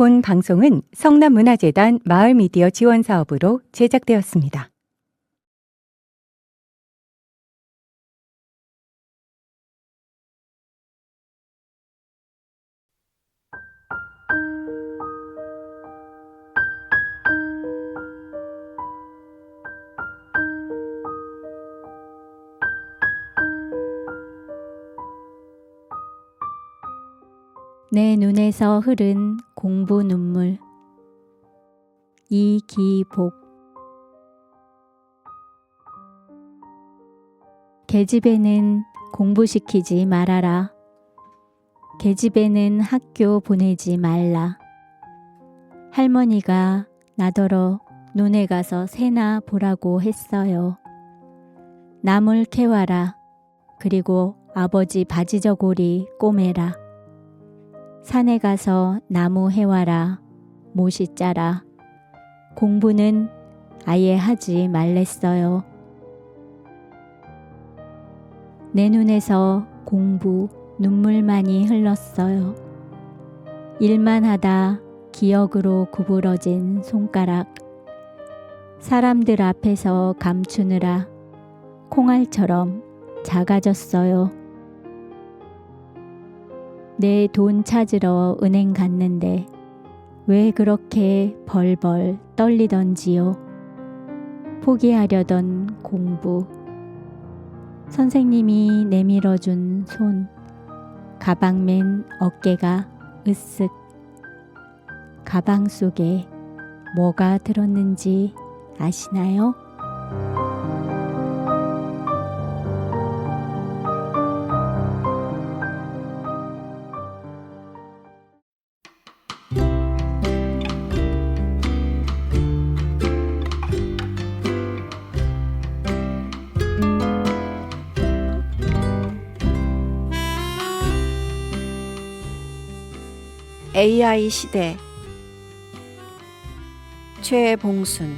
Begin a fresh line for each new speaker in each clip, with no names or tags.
본 방송은 성남문화재단 마을미디어 지원사업으로 제작되었습니다. 내 눈에서 흐른 공부 눈물. 이기복. 계집애는 공부시키지 말아라. 계집애는 학교 보내지 말라. 할머니가 나더러 논에 가서 새나 보라고 했어요. 나물 캐와라. 그리고 아버지 바지저고리 꼬매라. 산에 가서 나무 해와라. 못이 짜라. 공부는 아예 하지 말랬어요. 내 눈에서 공부 눈물만이 흘렀어요. 일만 하다 기억으로 구부러진 손가락. 사람들 앞에서 감추느라 콩알처럼 작아졌어요. 내 돈 찾으러 은행 갔는데 왜 그렇게 벌벌 떨리던지요. 포기하려던 공부. 선생님이 내밀어준 손. 가방 맨 어깨가 으쓱. 가방 속에 뭐가 들었는지 아시나요?
AI 시대. 최봉순.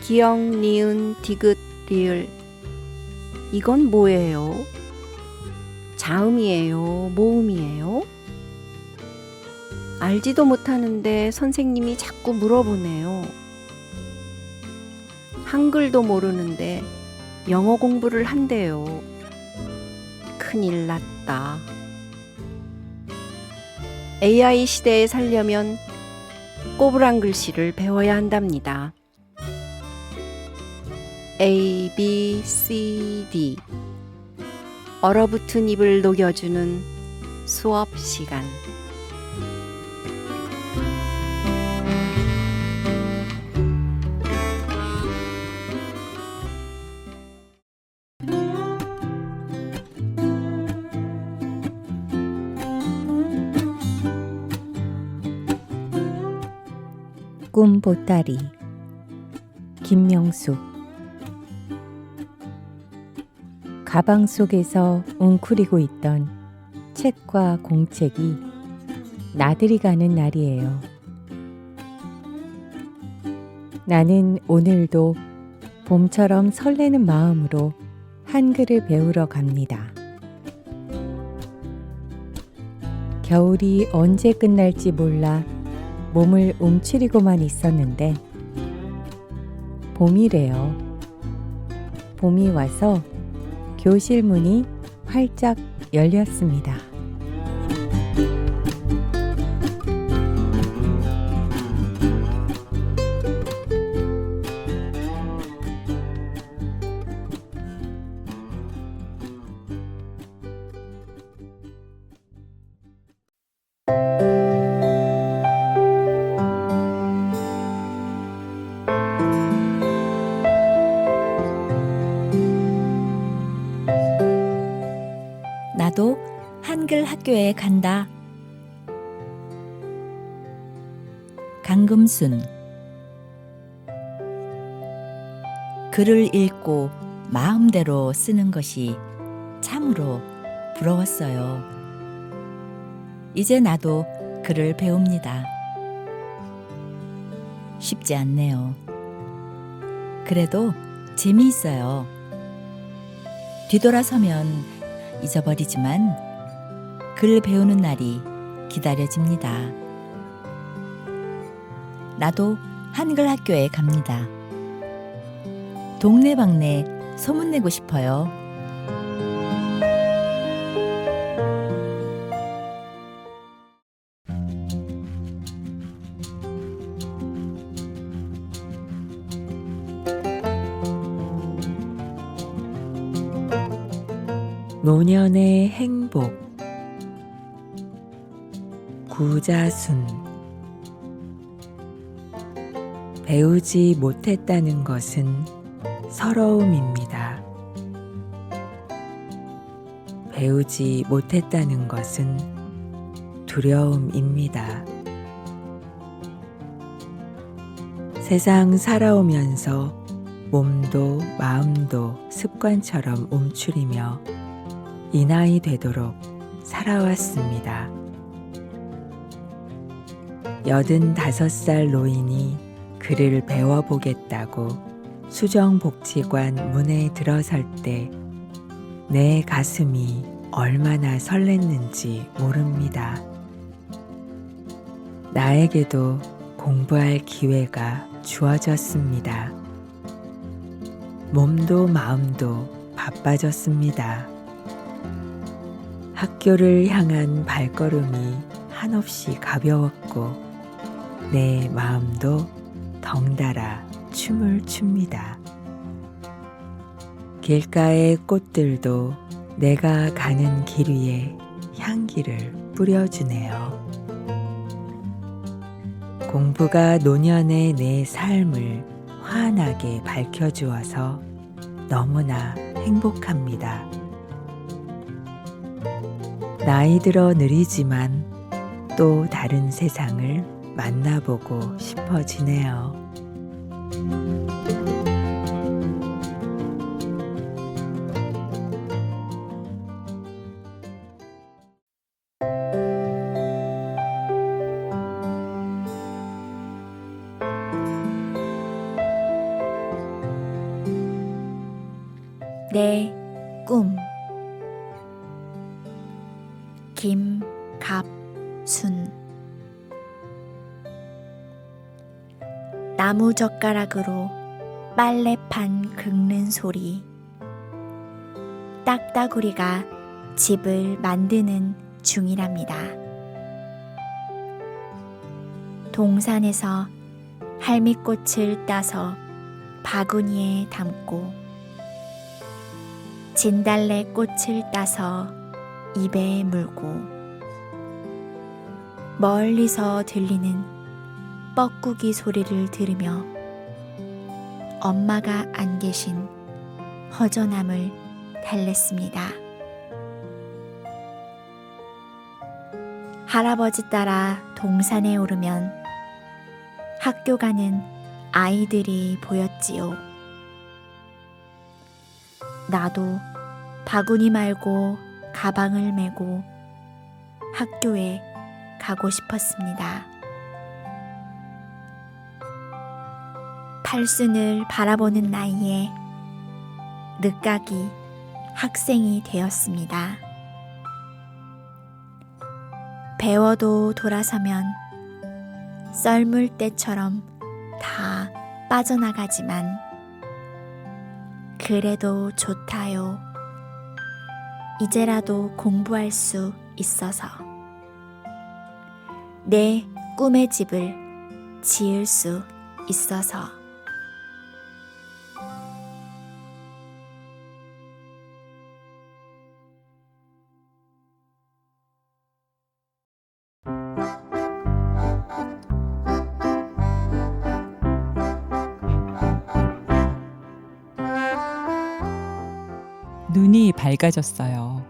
기역, 니은, 디귿, 리을. 이건 뭐예요? 자음이에요? 모음이에요? 알지도 못하는데 선생님이 자꾸 물어보네요. 한글도 모르는데 영어 공부를 한대요. 큰일 났다. AI 시대에 살려면 꼬부랑 글씨를 배워야 한답니다. A, B, C, D. 얼어붙은 입을 녹여주는 수업 시간.
꿈 보따리. 김명숙. 가방 속에서 웅크리고 있던 책과 공책이 나들이 가는 날이에요. 나는 오늘도 봄처럼 설레는 마음으로 한글을 배우러 갑니다. 겨울이 언제 끝날지 몰라 몸을 움츠리고만 있었는데 봄이래요. 봄이 와서 교실 문이 활짝 열렸습니다.
나도 한글 학교에 간다. 강금순. 글을 읽고 마음대로 쓰는 것이 참으로 부러웠어요. 이제 나도 글을 배웁니다. 쉽지 않네요. 그래도 재미있어요. 뒤돌아서면 잊어버리지만 글 배우는 날이 기다려집니다. 나도 한글 학교에 갑니다. 동네방네 소문내고 싶어요.
노년의 행복 구자순 배우지 못했다는 것은 서러움입니다. 배우지 못했다는 것은 두려움입니다. 세상 살아오면서 몸도 마음도 습관처럼 움츠리며 이 나이 되도록 살아왔습니다. 85살 노인이 글을 배워보겠다고 수정복지관 문에 들어설 때 내 가슴이 얼마나 설렜는지 모릅니다. 나에게도 공부할 기회가 주어졌습니다. 몸도 마음도 바빠졌습니다. 학교를 향한 발걸음이 한없이 가벼웠고 내 마음도 덩달아 춤을 춥니다. 길가의 꽃들도 내가 가는 길 위에 향기를 뿌려주네요. 공부가 노년의 내 삶을 환하게 밝혀주어서 너무나 행복합니다. 나이 들어 느리지만 또 다른 세상을 만나보고 싶어지네요.
내 꿈 김갑순 나무젓가락으로 빨래판 긁는 소리 딱따구리가 집을 만드는 중이랍니다. 동산에서 할미꽃을 따서 바구니에 담고 진달래 꽃을 따서 입에 물고 멀리서 들리는 뻐꾸기 소리를 들으며 엄마가 안 계신 허전함을 달랬습니다. 할아버지 따라 동산에 오르면 학교 가는 아이들이 보였지요. 나도 바구니 말고 가방을 메고 학교에 가고 싶었습니다. 팔순을 바라보는 나이에 늦가기 학생이 되었습니다. 배워도 돌아서면 썰물 때처럼 다 빠져나가지만 그래도 좋다요. 이제라도 공부할 수 있어서 내 꿈의 집을 지을 수 있어서
눈이 밝아졌어요.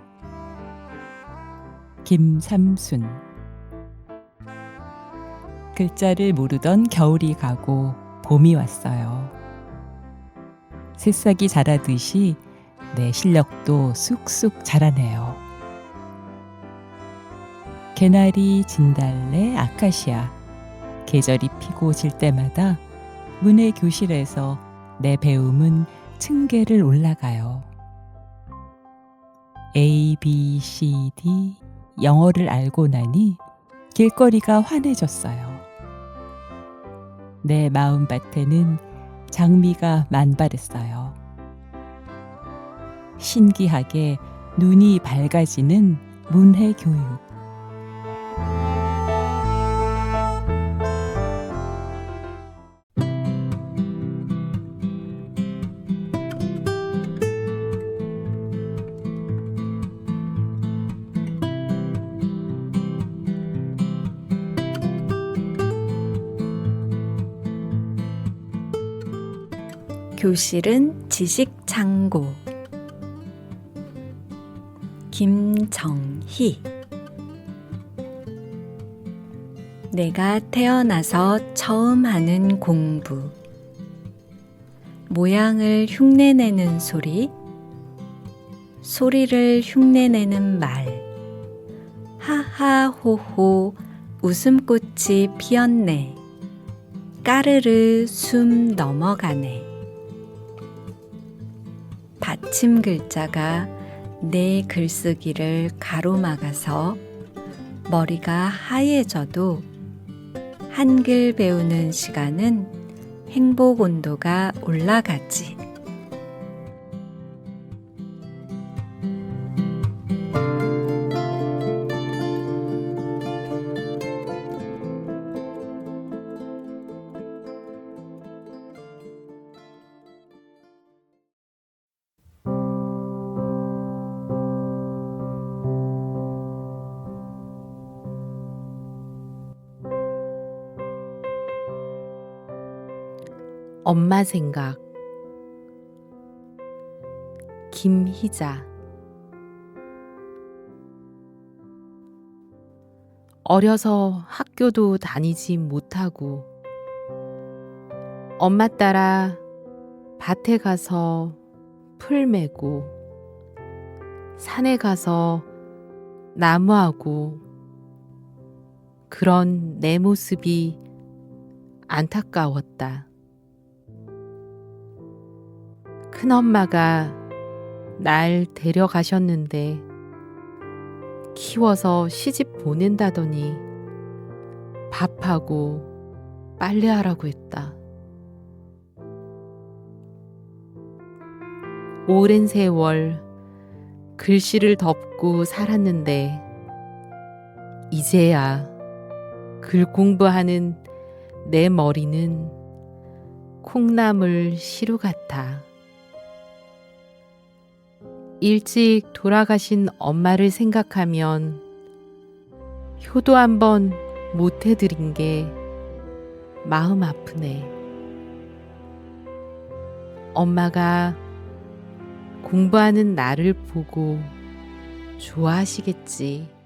김삼순. 글자를 모르던 겨울이 가고 봄이 왔어요. 새싹이 자라듯이 내 실력도 쑥쑥 자라네요. 개나리, 진달래, 아카시아 계절이 피고 질 때마다 문의 교실에서 내 배움은 층계를 올라가요. A, B, C, D 영어를 알고 나니 길거리가 환해졌어요. 내 마음밭에는 장미가 만발했어요. 신기하게 눈이 밝아지는 문해교육.
교실은 지식 창고. 김정희. 내가 태어나서 처음 하는 공부. 모양을 흉내내는 소리, 소리를 흉내내는 말. 하하호호 웃음꽃이 피었네. 까르르 숨 넘어가네. 받침 글자가 내 글쓰기를 가로막아서 머리가 하얘져도 한글 배우는 시간은 행복 온도가 올라가지.
엄마 생각. 김희자. 어려서 학교도 다니지 못하고 엄마 따라 밭에 가서 풀 메고 산에 가서 나무하고 그런 내 모습이 안타까웠다. 큰엄마가 날 데려가셨는데 키워서 시집 보낸다더니 밥하고 빨래하라고 했다. 오랜 세월 글씨를 덮고 살았는데 이제야 글 공부하는 내 머리는 콩나물 시루 같아. 일찍 돌아가신 엄마를 생각하면 효도 한번 못 해드린 게 마음 아프네. 엄마가 공부하는 나를 보고 좋아하시겠지.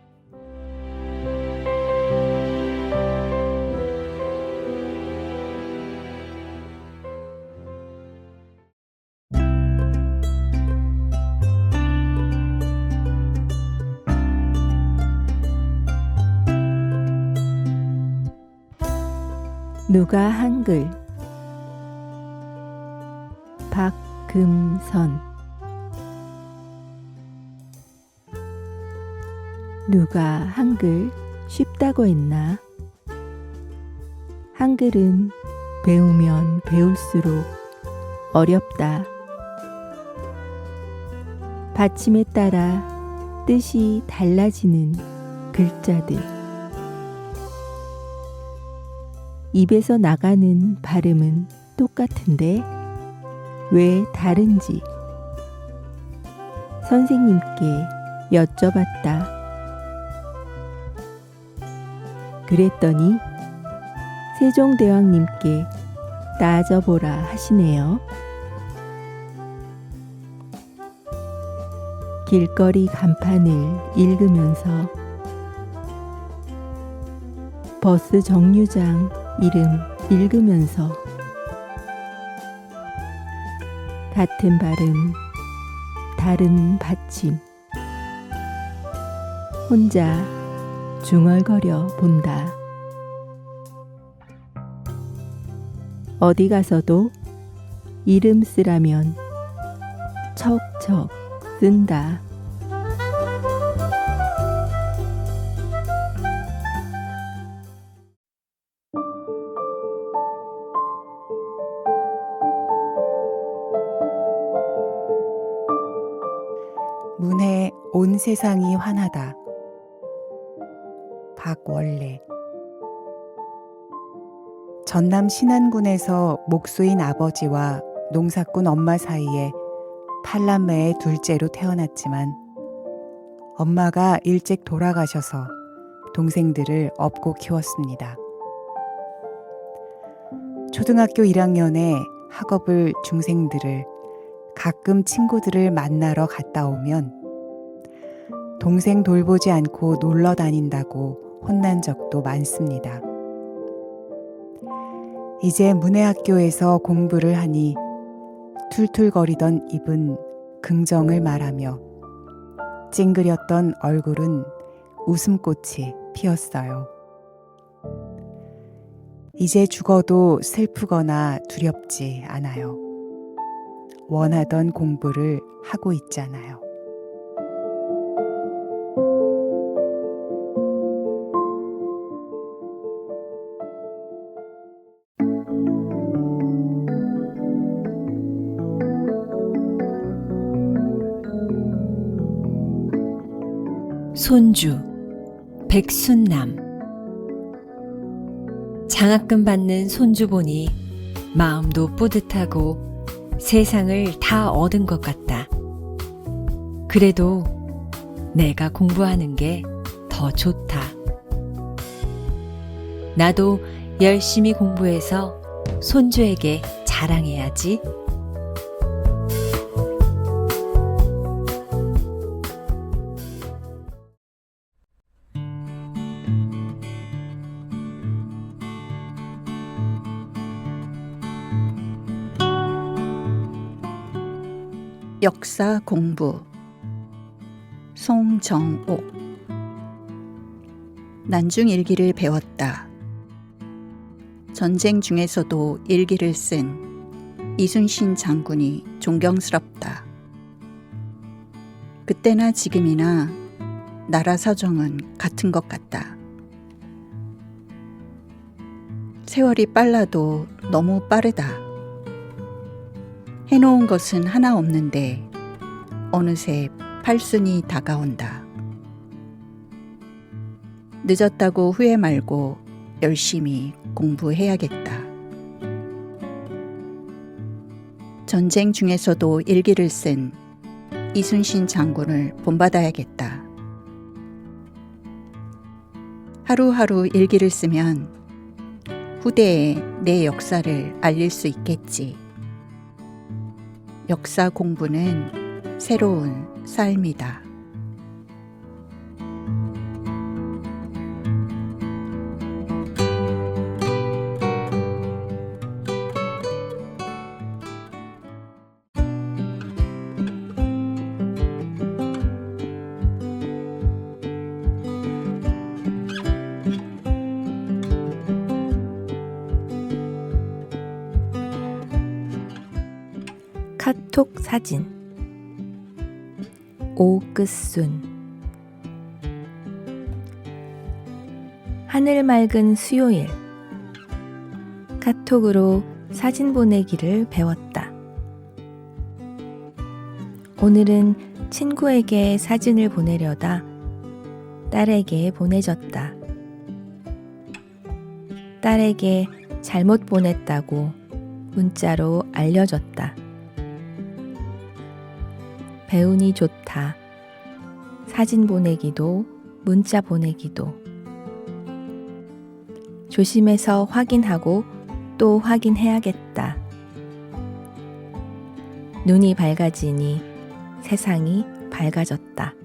누가 한글. 박금선. 누가 한글 쉽다고 했나? 한글은 배우면 배울수록 어렵다. 받침에 따라 뜻이 달라지는 글자들. 입에서 나가는 발음은 똑같은데 왜 다른지 선생님께 여쭤봤다. 그랬더니 세종대왕님께 따져보라 하시네요. 길거리 간판을 읽으면서 버스 정류장 이름 읽으면서 같은 발음, 다른 받침 혼자 중얼거려 본다. 어디 가서도 이름 쓰라면 척척 쓴다.
온 세상이 환하다. 박원래. 전남 신안군에서 목수인 아버지와 농사꾼 엄마 사이에 8남매의 둘째로 태어났지만 엄마가 일찍 돌아가셔서 동생들을 업고 키웠습니다. 초등학교 1학년에 학업을 중생들을 가끔 친구들을 만나러 갔다 오면 동생 돌보지 않고 놀러 다닌다고 혼난 적도 많습니다. 이제 문해학교에서 공부를 하니 툴툴거리던 입은 긍정을 말하며 찡그렸던 얼굴은 웃음꽃이 피었어요. 이제 죽어도 슬프거나 두렵지 않아요. 원하던 공부를 하고 있잖아요.
손주 백순남. 장학금 받는 손주 보니 마음도 뿌듯하고 세상을 다 얻은 것 같다. 그래도 내가 공부하는 게 더 좋다. 나도 열심히 공부해서 손주에게 자랑해야지.
역사 공부. 송정옥. 난중 일기를 배웠다. 전쟁 중에서도 일기를 쓴 이순신 장군이 존경스럽다. 그때나 지금이나 나라 사정은 같은 것 같다. 세월이 빨라도 너무 빠르다. 해놓은 것은 하나 없는데 어느새 팔순이 다가온다. 늦었다고 후회 말고 열심히 공부해야겠다. 전쟁 중에서도 일기를 쓴 이순신 장군을 본받아야겠다. 하루하루 일기를 쓰면 후대에 내 역사를 알릴 수 있겠지. 역사 공부는 새로운 삶이다.
카톡 사진. 오끝순. 하늘 맑은 수요일. 카톡으로 사진 보내기를 배웠다. 오늘은 친구에게 사진을 보내려다 딸에게 보내줬다. 딸에게 잘못 보냈다고 문자로 알려줬다. 배운이 좋다. 사진 보내기도 문자 보내기도. 조심해서 확인하고 또 확인해야겠다. 눈이 밝아지니 세상이 밝아졌다.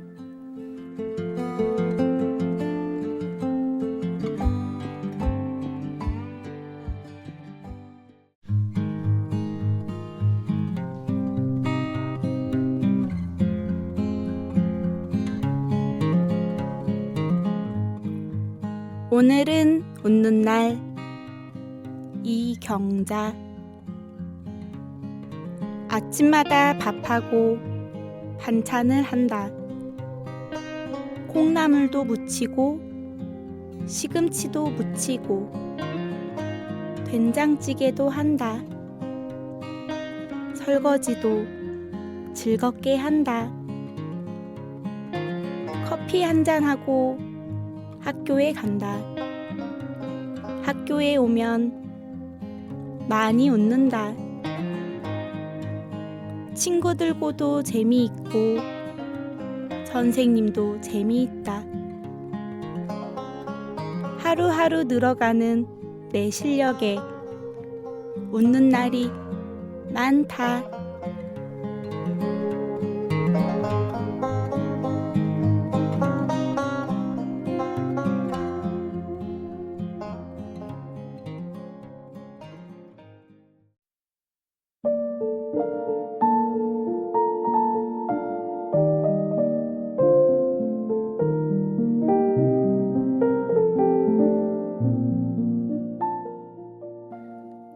오늘은 웃는 날. 이경자. 아침마다 밥하고 반찬을 한다. 콩나물도 무치고 시금치도 무치고 된장찌개도 한다. 설거지도 즐겁게 한다. 커피 한잔하고 학교에 간다. 학교에 오면 많이 웃는다. 친구들과도 재미있고 선생님도 재미있다. 하루하루 늘어가는 내 실력에 웃는 날이 많다.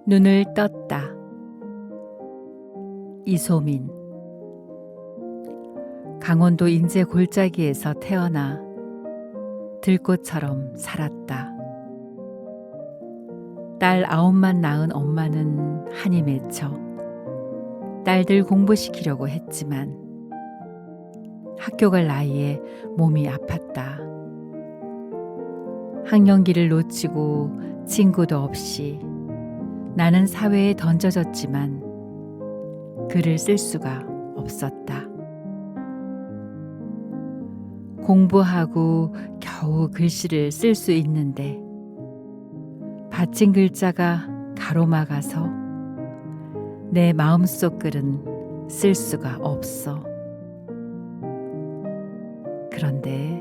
눈을 떴다. 이소민. 강원도 인제 골짜기에서 태어나 들꽃처럼 살았다. 딸 9만 낳은 엄마는 한이 맺혀 딸들 공부시키려고 했지만 학교 갈 나이에 몸이 아팠다. 학년기를 놓치고 친구도 없이 나는 사회에 던져졌지만 글을 쓸 수가 없었다. 공부하고 겨우 글씨를 쓸 수 있는데 받친 글자가 가로막아서 내 마음속 글은 쓸 수가 없어. 그런데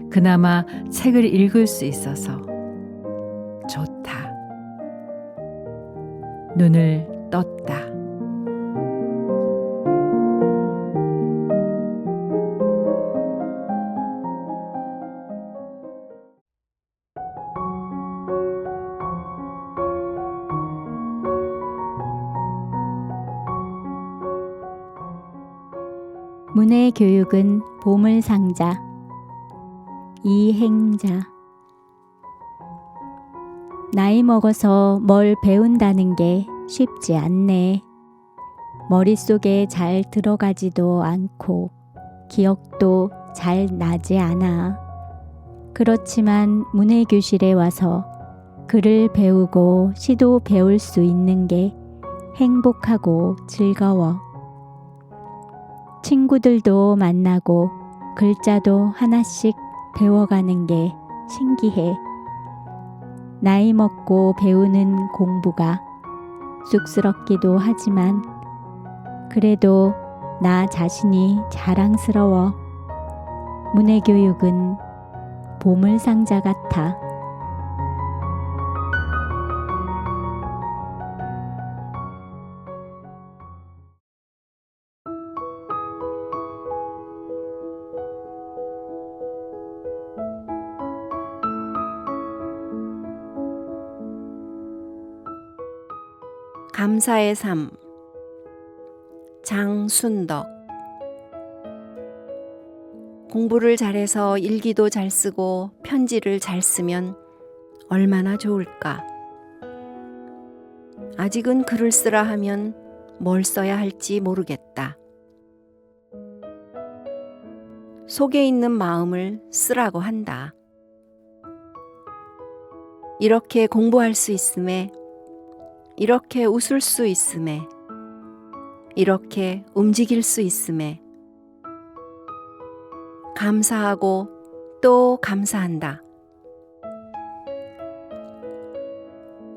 그나마 책을 읽을 수 있어서 좋다. 눈을 떴다.
문해 교육은 보물상자. 이행자. 나이 먹어서 뭘 배운다는 게 쉽지 않네. 머릿속에 잘 들어가지도 않고 기억도 잘 나지 않아. 그렇지만 문해교실에 와서 글을 배우고 시도 배울 수 있는 게 행복하고 즐거워. 친구들도 만나고 글자도 하나씩 배워가는 게 신기해. 나이 먹고 배우는 공부가 쑥스럽기도 하지만 그래도 나 자신이 자랑스러워. 문해교육은 보물상자 같아.
감사의 삶. 장순덕. 공부를 잘해서 일기도 잘 쓰고 편지를 잘 쓰면 얼마나 좋을까. 아직은 글을 쓰라 하면 뭘 써야 할지 모르겠다. 속에 있는 마음을 쓰라고 한다. 이렇게 공부할 수 있음에, 이렇게 웃을 수 있음에, 이렇게 움직일 수 있음에 감사하고 또 감사한다.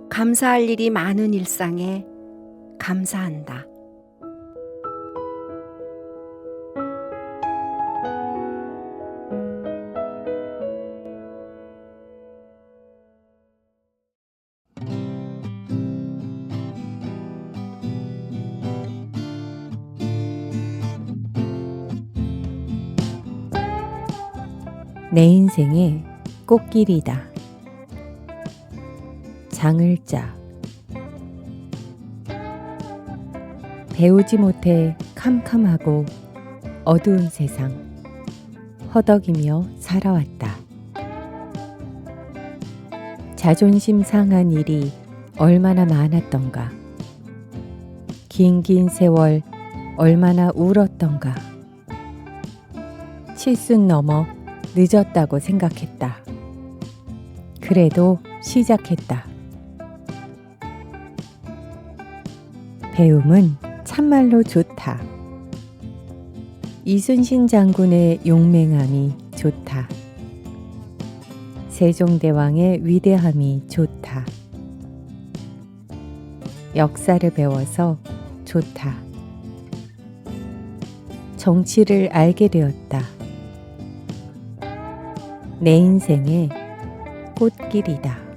감사할 일이 많은 일상에 감사한다.
내 인생의 꽃길이다. 장을자. 배우지 못해 캄캄하고 어두운 세상 허덕이며 살아왔다. 자존심 상한 일이 얼마나 많았던가. 긴 세월 얼마나 울었던가. 칠순 넘어 늦었다고 생각했다. 그래도 시작했다. 배움은 참말로 좋다. 이순신 장군의 용맹함이 좋다. 세종대왕의 위대함이 좋다. 역사를 배워서 좋다. 정치를 알게 되었다. 내 인생의 꽃길이다.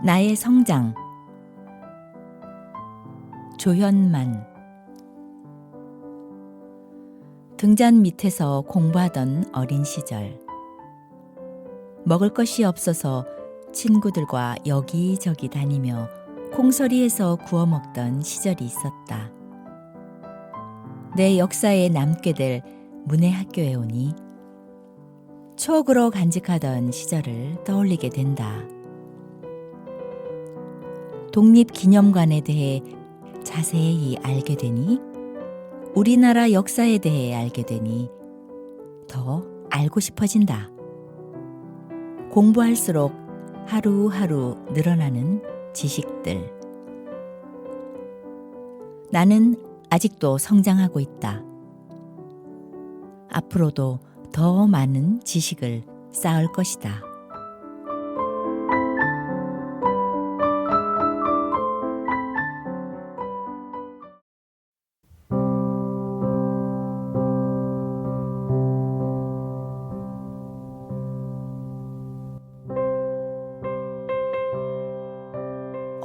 나의 성장. 조현만. 등잔 밑에서 공부하던 어린 시절. 먹을 것이 없어서 친구들과 여기저기 다니며 콩서리에서 구워 먹던 시절이 있었다. 내 역사에 남게 될 문해학교에 오니 추억으로 간직하던 시절을 떠올리게 된다. 독립기념관에 대해 자세히 알게 되니, 우리나라 역사에 대해 알게 되니 더 알고 싶어진다. 공부할수록 하루하루 늘어나는 지식들. 나는 아직도 성장하고 있다. 앞으로도 더 많은 지식을 쌓을 것이다.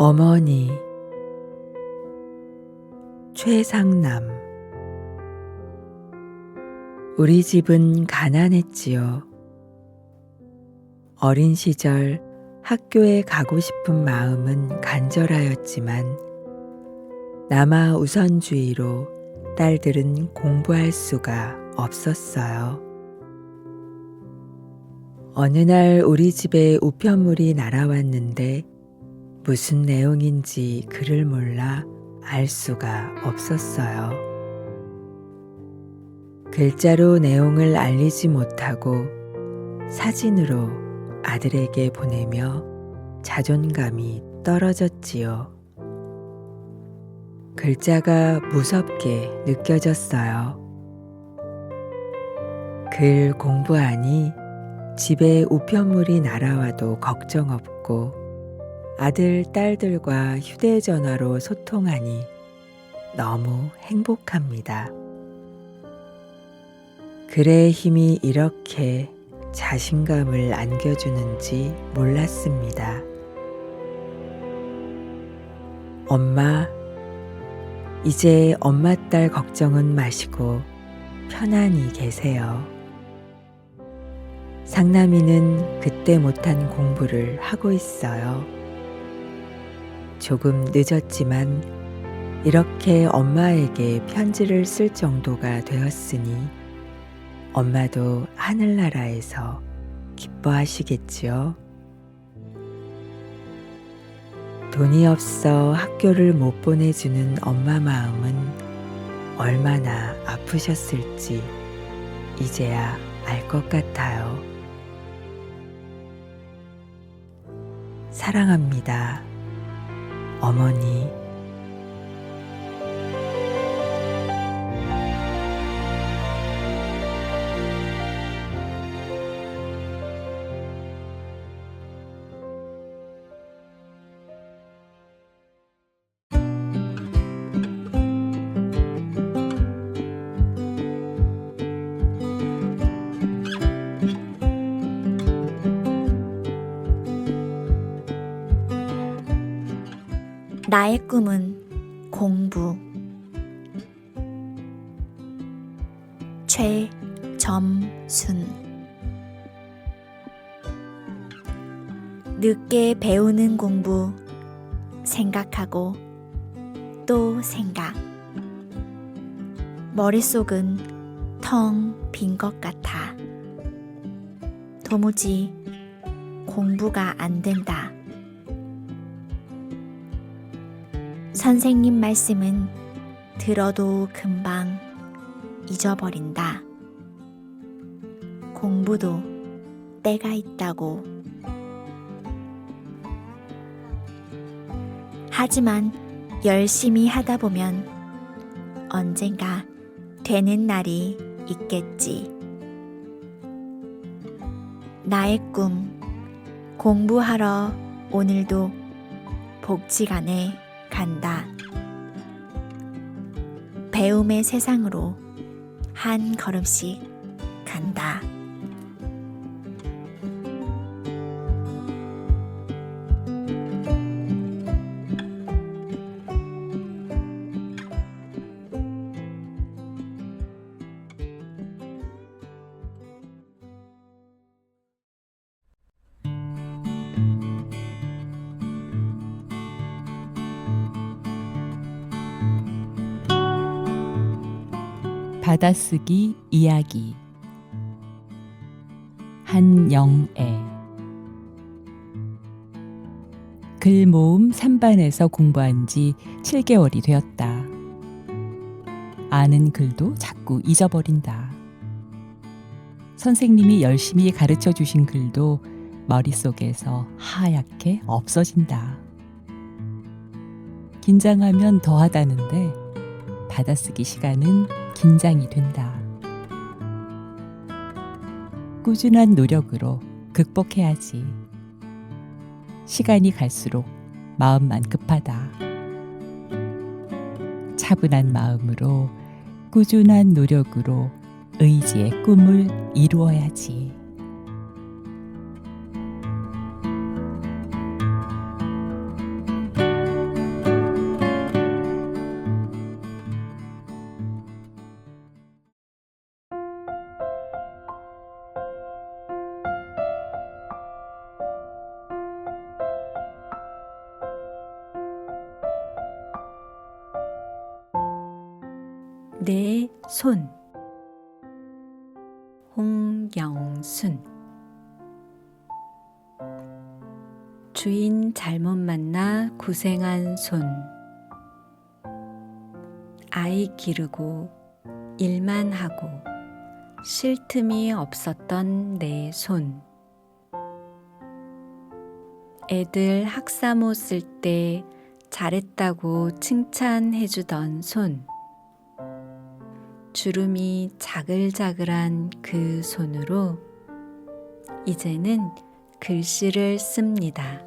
어머니. 최상남. 우리 집은 가난했지요. 어린 시절 학교에 가고 싶은 마음은 간절하였지만 남아 우선주의로 딸들은 공부할 수가 없었어요. 어느 날 우리 집에 우편물이 날아왔는데 무슨 내용인지 글을 몰라 알 수가 없었어요. 글자로 내용을 알리지 못하고 사진으로 아들에게 보내며 자존감이 떨어졌지요. 글자가 무섭게 느껴졌어요. 글 공부하니 집에 우편물이 날아와도 걱정 없고 아들, 딸들과 휴대전화로 소통하니 너무 행복합니다. 글의 힘이 이렇게 자신감을 안겨주는지 몰랐습니다. 엄마, 이제 엄마 딸 걱정은 마시고 편안히 계세요. 상남이는 그때 못한 공부를 하고 있어요. 조금 늦었지만 이렇게 엄마에게 편지를 쓸 정도가 되었으니 엄마도 하늘나라에서 기뻐하시겠지요. 돈이 없어 학교를 못 보내주는 엄마 마음은 얼마나 아프셨을지 이제야 알 것 같아요. 사랑합니다, 어머니.
나의 꿈은 공부. 최상남. 점순 늦게 배우는 공부 생각하고 또 생각 머릿속은 텅 빈 것 같아 도무지 공부가 안 된다. 선생님 말씀은 들어도 금방 잊어버린다. 공부도 때가 있다고. 하지만 열심히 하다 보면 언젠가 되는 날이 있겠지. 나의 꿈, 공부하러 오늘도 복지관에 간다. 배움의 세상으로 한 걸음씩 간다.
받아쓰기 이야기 한영애 글 모음 3반에서 공부한 지 7개월이 되었다. 아는 글도 자꾸 잊어버린다. 선생님이 열심히 가르쳐 주신 글도 머릿속에서 하얗게 없어진다. 긴장하면 더하다는데 받아쓰기 시간은 긴장이 된다. 꾸준한 노력으로 극복해야지. 시간이 갈수록 마음만 급하다. 차분한 마음으로 꾸준한 노력으로 의지의 꿈을 이루어야지.
내 손 홍영순 주인 잘못 만나 고생한 손 아이 기르고 일만 하고 쉴 틈이 없었던 내 손 애들 학사모 쓸 때 잘했다고 칭찬해주던 손 주름이 자글자글한 그 손으로 이제는 글씨를 씁니다.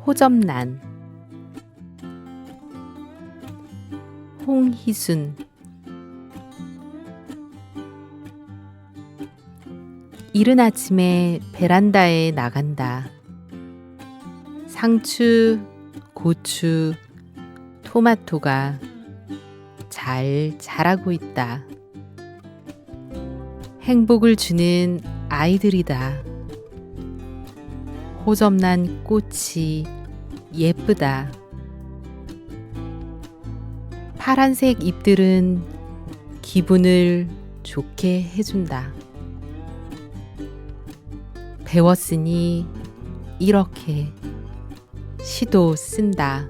호접란 홍희순 이른 아침에 베란다에 나간다. 상추, 고추, 토마토가 잘 자라고 있다. 행복을 주는 아이들이다. 호접난 꽃이 예쁘다. 파란색 잎들은 기분을 좋게 해준다. 배웠으니 이렇게 시도 쓴다.